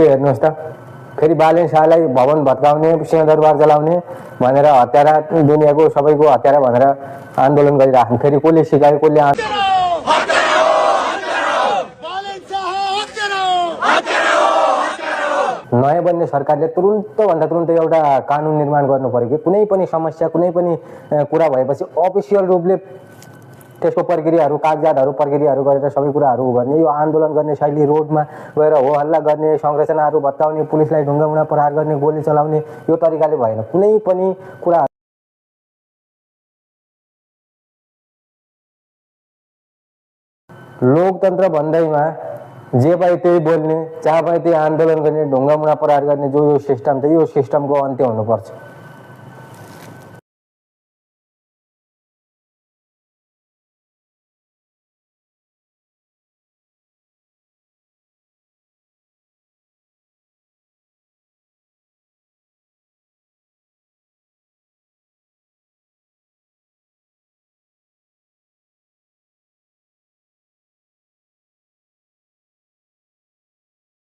हेर्नुहोस् त, फेरि बालेन शाहलाई भवन भत्काउने, सिंहदरबार जलाउने भनेर हत्यारा दुनियाँको सबैको हत्यारा भनेर आन्दोलन गरिराख्नु। फेरि कसले सिकायो, कसले नयाँ बन्ने सरकारले तुरुन्तभन्दा तुरुन्तै एउटा कानुन निर्माण गर्नु पर्यो कि कुनै पनि समस्या, कुनै पनि कुरा भएपछि अफिसियल रूपले त्यसको प्रक्रियाहरू, कागजातहरू, प्रक्रियाहरू गरेर सबै कुराहरू गर्ने। यो आन्दोलन गर्ने शैली, रोडमा गएर हो हल्ला गर्ने, संरचनाहरू भत्काउने, पुलिसलाई ढुङ्गामुढा प्रहार गर्ने, गोली चलाउने, यो तरिकाले भएन। कुनै पनि कुरा लोकतन्त्र भन्दैमा जे पाए त्यही बोल्ने, जहाँ पाए त्यही आन्दोलन गर्ने, ढुङ्गामुढा प्रहार गर्ने जो यो सिस्टम छ, यो सिस्टमको अन्त्य हुनुपर्छ।